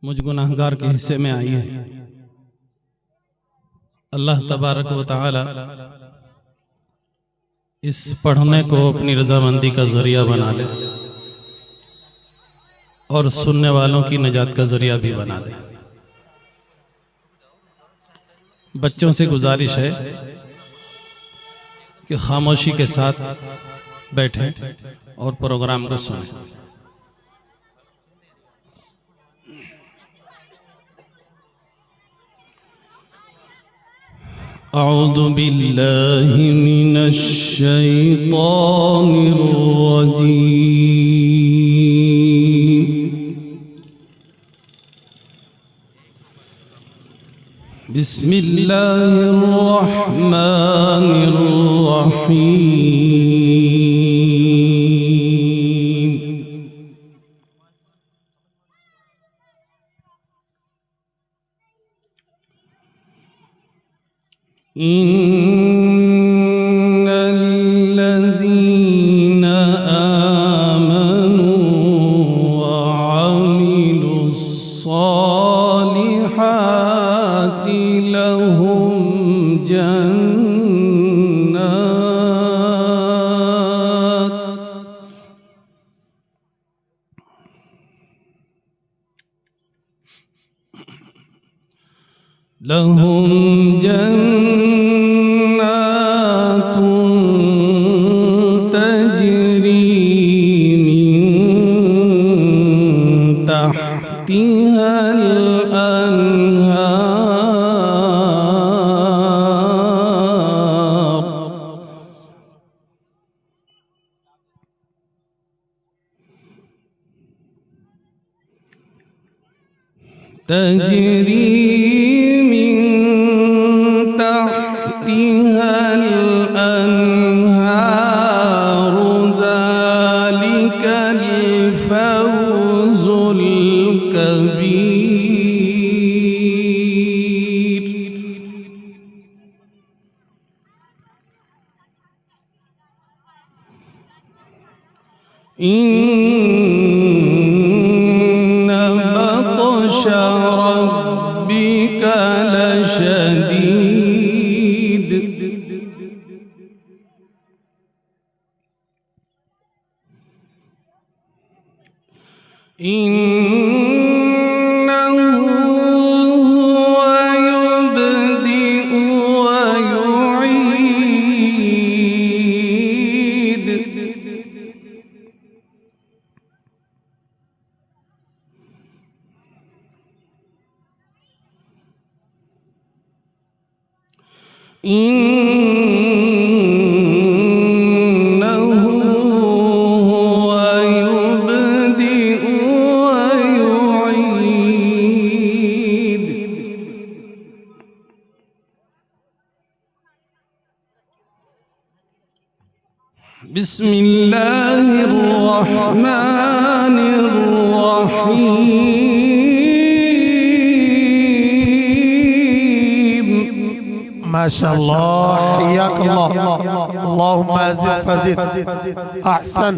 मुझ गुनाहगार के हिस्से में आई है। अल्लाह तबारक व तआला इस पढ़ने को अपनी रजामंदी का जरिया बना ले और सुनने वालों की निजात का जरिया भी बना दे। बच्चों से गुजारिश है कि खामोशी के साथ बैठें और प्रोग्राम को सुनें। अऊज़ु बिल्लाहि मिनश शैतानिर रजीम। बिस्मिल्लाहिर रहमानिर रहीम। इन्नल्लज़ीना आमनू वअमिलुस्सालिहाति लहुम जन्नातुन तजरी मिन तहतिहल अन्हार। तजरी मिन तहतिहल अन्हार। ज़ालिकल फौज़ुल कबीर। इन्न बत्श रब्बिक लशदीद। इन्नहु हुवा युब्दिउ व युईद। इन्नहु हुवा युब्दिउ व युईद। बिस्मिल्लाहिर रहमानिर रहीम। माशाअल्लाह, हय्याकल्लाह। अल्लाहुम्मा ज़िद फज़िद अहसन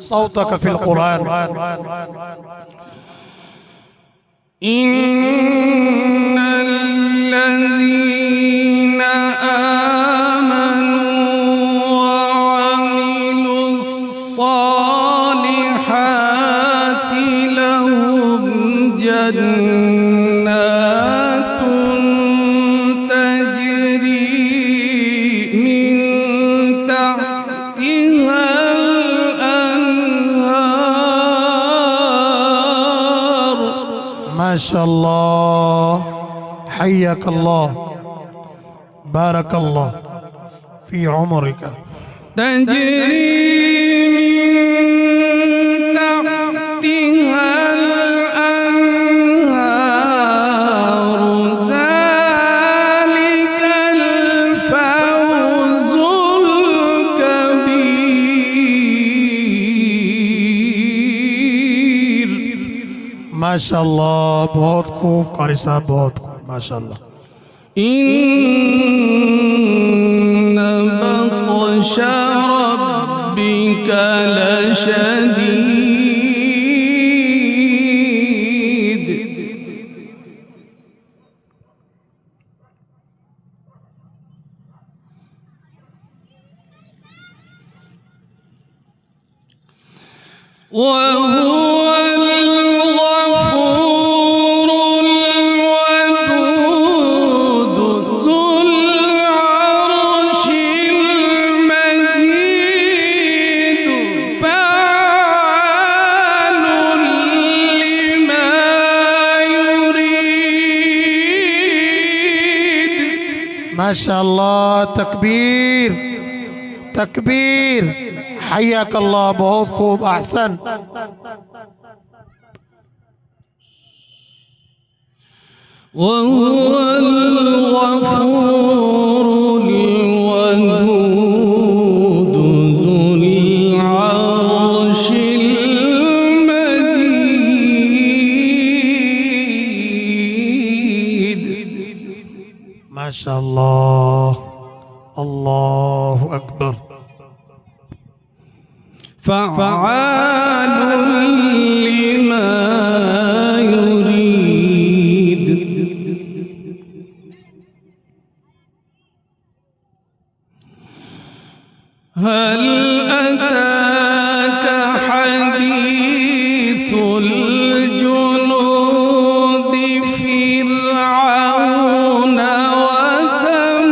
सौतक फिल कुरान। इन्नल्लज़ीना आमनू वअमिलुस्सालिहाति लहुम जन्नातुन तजरी मिन तहतिहल अन्हार। माशाअल्लाह, हय्याकल्लाह, बारकल्लाह फी उमरिका। तजरी मिन तहतिहल अन्हार। ज़ालिकल फौज़ुल कबीर। माशाअल्लाह, बहुत खूब कारी साहब, बहुत खूब, माशाअल्लाह। इन्न बत्श रब्बिक लशदीद। وهو الغفور الودود ذو العرش المجيد فعال لما يريد. ما شاء الله، تكبير تكبير. حياك الله، बहुत खूब, अहसन. وهو الغفور الودود ذو العرش المجيد. ما شاء الله، الله أكبر. فعال لما يريد. هل أتاك حديث الجنود فرعون وثمود.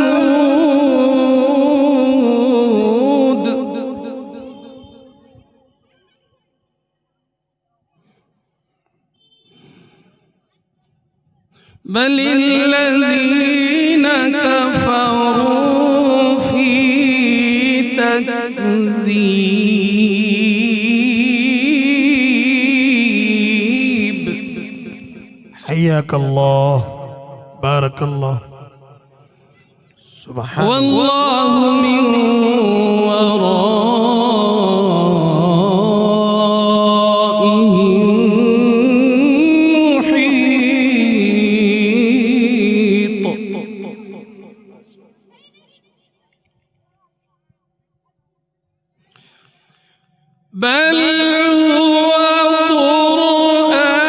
بل الذين كفروا في تكذيب. حياك الله، بارك الله. سبحان الله. والله من ورائهم محيط. بل هو قرآن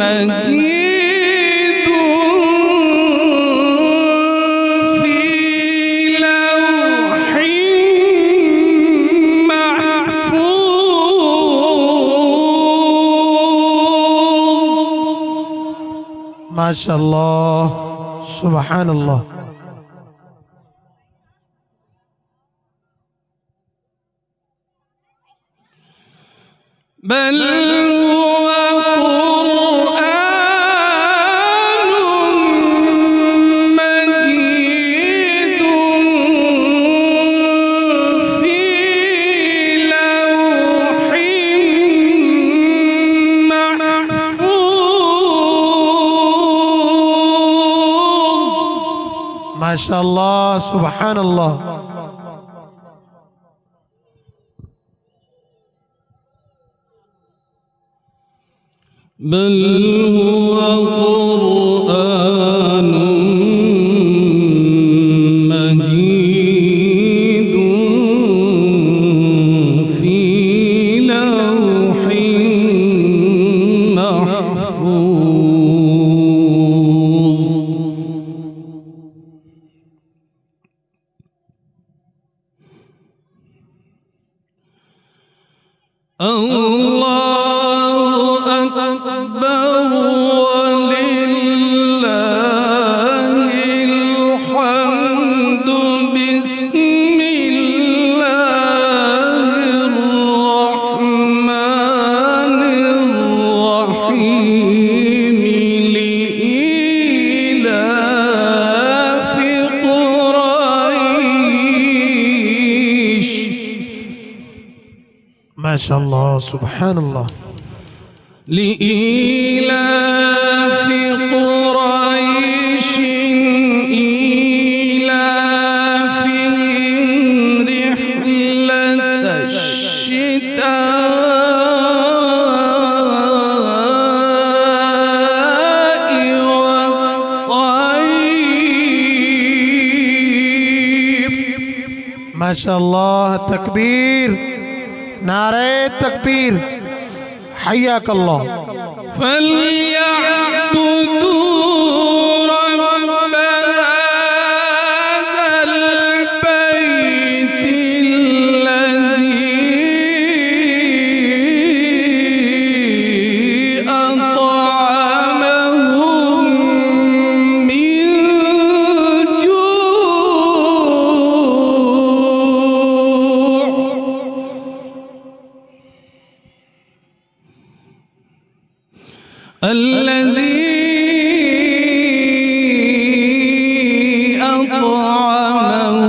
مجيد في لوح محفوظ. ما شاء الله، سبحان الله. بل هو قرآن مجيد في لوح محفوظ. ما شاء الله، سبحان الله. بل هو قرآن مجيد في لوح محفوظ. الله أكبر ولله الحمد. بسم الله الرحمن الرحيم. لإيلاف قريش. ما شاء الله، سبحان الله. لإيلاف قريش إيلافهم رحلة الشتاء والصيف. ما شاء الله، تكبير، نعرة تكبير. حياك الله. فليعبدوا رب هذا البيت الذي الذي أطعمهم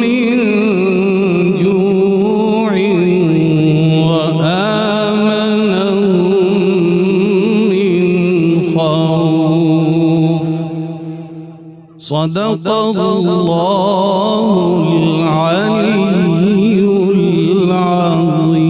من جوع وآمنهم من خوف. صدق الله العلي العظيم.